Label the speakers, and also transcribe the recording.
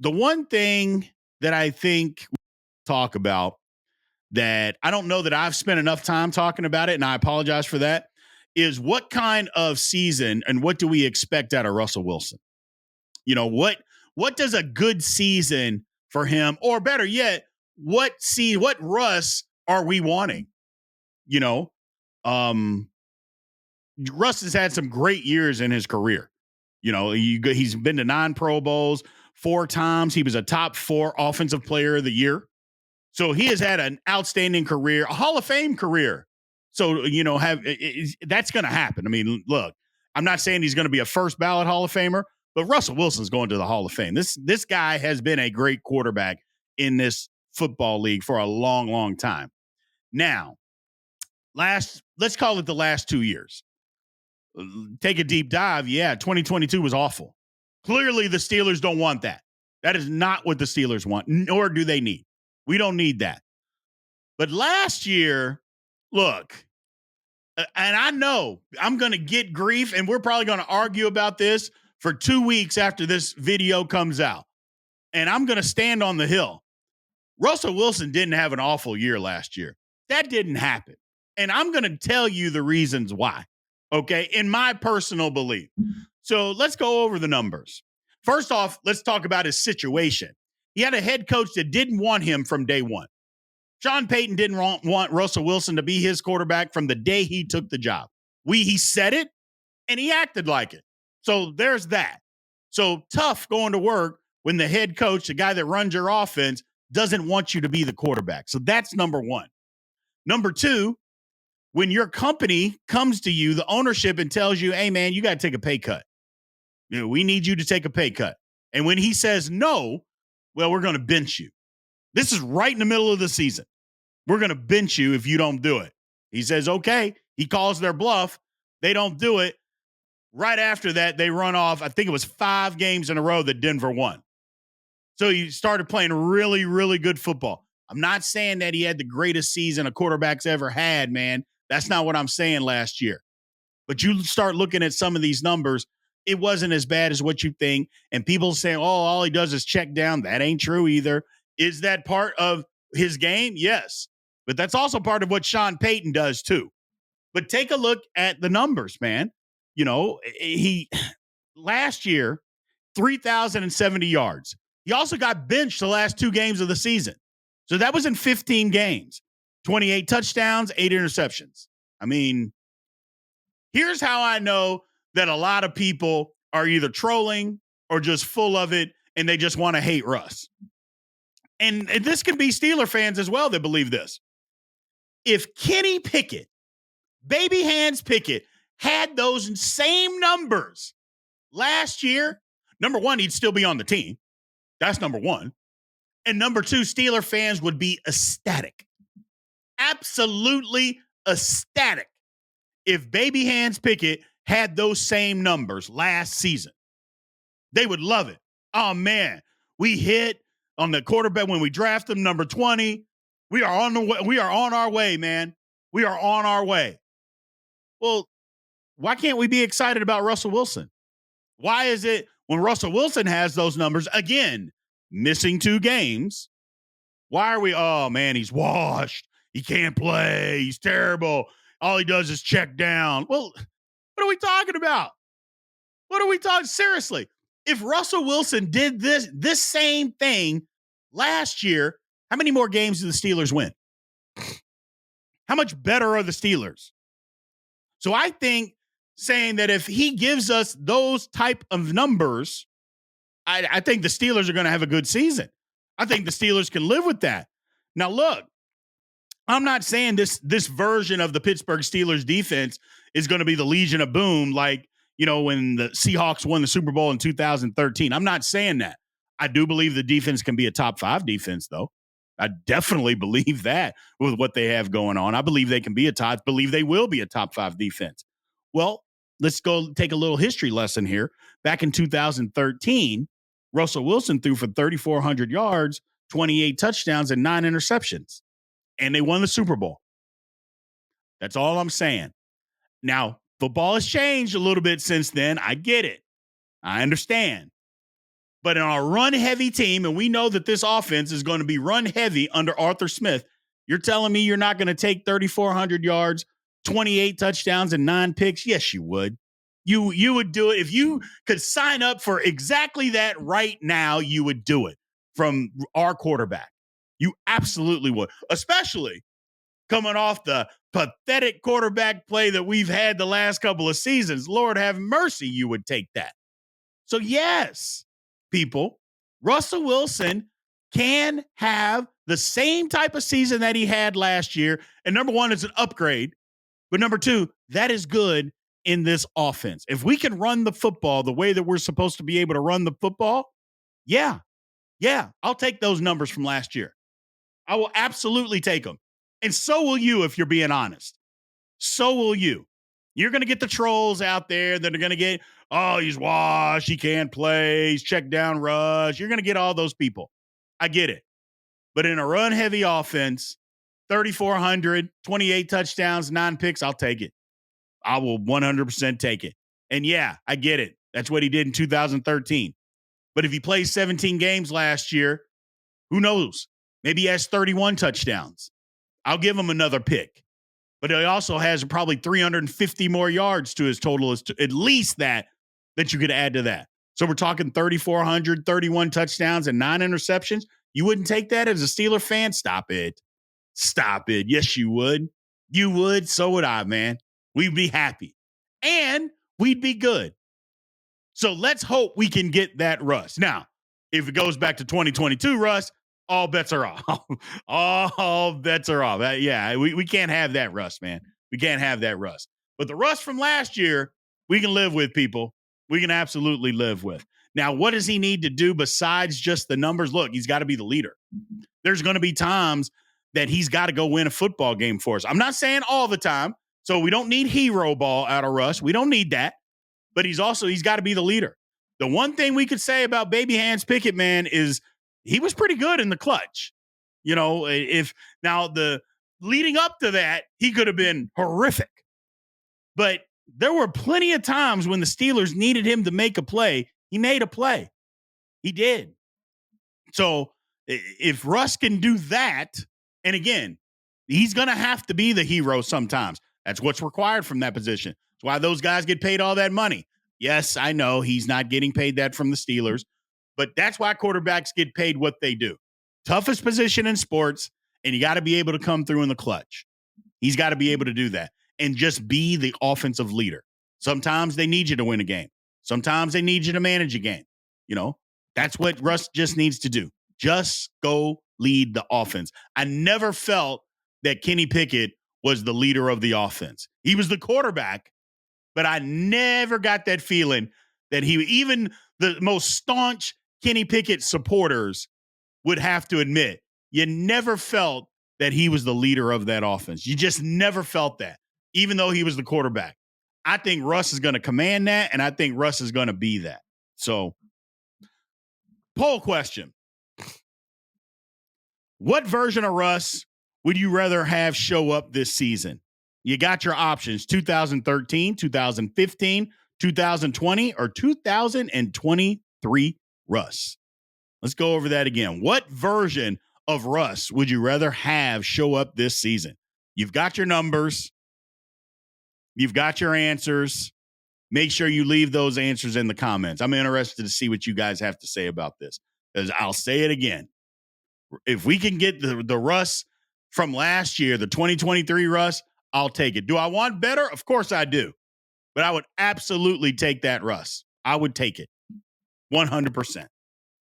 Speaker 1: the one thing that I think we talk about that I don't know that I've spent enough time talking about it, and I apologize for that, is what kind of season and what do we expect out of Russell Wilson? You know, what does a good season for him, or better yet, what Russ are we wanting? You know, um, Russ has had some great years in his career. You know, he's been to 9 Pro Bowls 4 times. He was a top 4 offensive player of the year. So he has had an outstanding career, a Hall of Fame career. So, you know, that's going to happen. I mean, look, I'm not saying he's going to be a first ballot Hall of Famer, but Russell Wilson's going to the Hall of Fame. This guy has been a great quarterback in this football league for a long, long time. Now, let's call it the last 2 years. Take a deep dive. Yeah, 2022 was awful. Clearly, the Steelers don't want that. That is not what the Steelers want, nor do they need. We don't need that. But last year, look, and I know I'm going to get grief, and we're probably going to argue about this for 2 weeks after this video comes out. And I'm going to stand on the hill. Russell Wilson didn't have an awful year last year. That didn't happen. And I'm going to tell you the reasons why, okay, in my personal belief. So let's go over the numbers. First off, let's talk about his situation. He had a head coach that didn't want him from day one. Sean Payton didn't want Russell Wilson to be his quarterback from the day he took the job. He said it, and he acted like it. So there's that. So tough going to work when the head coach, the guy that runs your offense, doesn't want you to be the quarterback. So that's number one. Number two, when your company comes to you, the ownership, and tells you, hey, man, you got to take a pay cut. You know, we need you to take a pay cut. And when he says no, well, we're going to bench you. This is right in the middle of the season. We're going to bench you if you don't do it. He says, okay. He calls their bluff. They don't do it. Right after that, they run off. I think it was 5 games in a row that Denver won. So he started playing really, really good football. I'm not saying that he had the greatest season a quarterback's ever had, man. That's not what I'm saying last year. But you start looking at some of these numbers, it wasn't as bad as what you think. And people saying, oh, all he does is check down. That ain't true either. Is that part of his game? Yes. But that's also part of what Sean Payton does too. But take a look at the numbers, man. You know, he last year, 3,070 yards. He also got benched the last 2 games of the season. So that was in 15 games, 28 touchdowns, 8 interceptions. I mean, here's how I know that a lot of people are either trolling or just full of it, and they just want to hate Russ. And this can be Steeler fans as well that believe this. If Kenny Pickett, baby hands Pickett, had those same numbers last year, number one, he'd still be on the team. That's number one. And number two, Steeler fans would be ecstatic. Absolutely ecstatic if baby hands Pickett had those same numbers last season. They would love it. Oh, man, we hit on the quarterback when we drafted him, number 20. We are on the way. We are on our way, man. We are on our way. Well, why can't we be excited about Russell Wilson? Why is it when Russell Wilson has those numbers, again, missing 2 games, why are we, oh, man, he's washed. He can't play. He's terrible. All he does is check down. Well, what are we talking about? What are we talking? Seriously, if Russell Wilson did this same thing last year, how many more games do the Steelers win? How much better are the Steelers? So I think saying that if he gives us those type of numbers, I think the Steelers are going to have a good season. I think the Steelers can live with that. Now, look, I'm not saying this version of the Pittsburgh Steelers defense is going to be the Legion of Boom like, you know, when the Seahawks won the Super Bowl in 2013. I'm not saying that. I do believe the defense can be a top 5 defense, though. I definitely believe that with what they have going on. I believe they can be believe they will be a top 5 defense. Well, let's go take a little history lesson here. Back in 2013, Russell Wilson threw for 3,400 yards, 28 touchdowns, and 9 interceptions. And they won the Super Bowl. That's all I'm saying. Now, football has changed a little bit since then. I get it. I understand. But in our run-heavy team, and we know that this offense is going to be run-heavy under Arthur Smith, you're telling me you're not going to take 3,400 yards, 28 touchdowns, and 9 picks? Yes, you would. You would do it. If you could sign up for exactly that right now, you would do it from our quarterback. You absolutely would, especially coming off the pathetic quarterback play that we've had the last couple of seasons. Lord have mercy, you would take that. So, yes, people, Russell Wilson can have the same type of season that he had last year. And number one, it's an upgrade. But number two, that is good in this offense. If we can run the football the way that we're supposed to be able to run the football, yeah, I'll take those numbers from last year. I will absolutely take them. And so will you if you're being honest. So will you. You're going to get the trolls out there that are going to get, oh, he's washed, he can't play, he's checked down Russ. You're going to get all those people. I get it. But in a run-heavy offense, 3,400, 28 touchdowns, 9 picks, I'll take it. I will 100% take it. And yeah, I get it. That's what he did in 2013. But if he plays 17 games last year, who knows? Maybe he has 31 touchdowns. I'll give him another pick. But he also has probably 350 more yards to his total, at least that you could add to that. So we're talking 3,400, 31 touchdowns, and 9 interceptions. You wouldn't take that as a Steeler fan? Stop it. Stop it. Yes, you would. You would. So would I, man. We'd be happy. And we'd be good. So let's hope we can get that Russ. Now, if it goes back to 2022 Russ, all bets are off. All bets are off. Yeah, we can't have that Russ, man. We can't have that Russ. But the Russ from last year, we can live with, people. We can absolutely live with. Now, what does he need to do besides just the numbers? Look, he's got to be the leader. There's going to be times that he's got to go win a football game for us. I'm not saying all the time, so we don't need hero ball out of Russ. We don't need that. But he's got to be the leader. The one thing we could say about Baby Hands Pickett, man, is he was pretty good in the clutch. You know, if now the leading up to that, he could have been horrific. But there were plenty of times when the Steelers needed him to make a play. He made a play. He did. So if Russ can do that, and again, he's going to have to be the hero sometimes. That's what's required from that position. That's why those guys get paid all that money. Yes, I know he's not getting paid that from the Steelers, but that's why quarterbacks get paid what they do. Toughest position in sports, and you got to be able to come through in the clutch. He's got to be able to do that and just be the offensive leader. Sometimes they need you to win a game. Sometimes they need you to manage a game. You know, that's what Russ just needs to do. Just go lead the offense. I never felt that Kenny Pickett was the leader of the offense. He was the quarterback, but I never got that feeling that even the most staunch Kenny Pickett supporters would have to admit, you never felt that he was the leader of that offense. You just never felt that, even though he was the quarterback. I think Russ is going to command that, and I think Russ is going to be that. So, poll question. What version of Russ would you rather have show up this season? You got your options: 2013, 2015, 2020, or 2023 Russ. Let's go over that again. What version of Russ would you rather have show up this season? You've got your numbers. You've got your answers. Make sure you leave those answers in the comments. I'm interested to see what you guys have to say about this, because I'll say it again. If we can get the Russ from last year, the 2023 Russ, I'll take it. Do I want better? Of course I do. But I would absolutely take that Russ. I would take it 100%.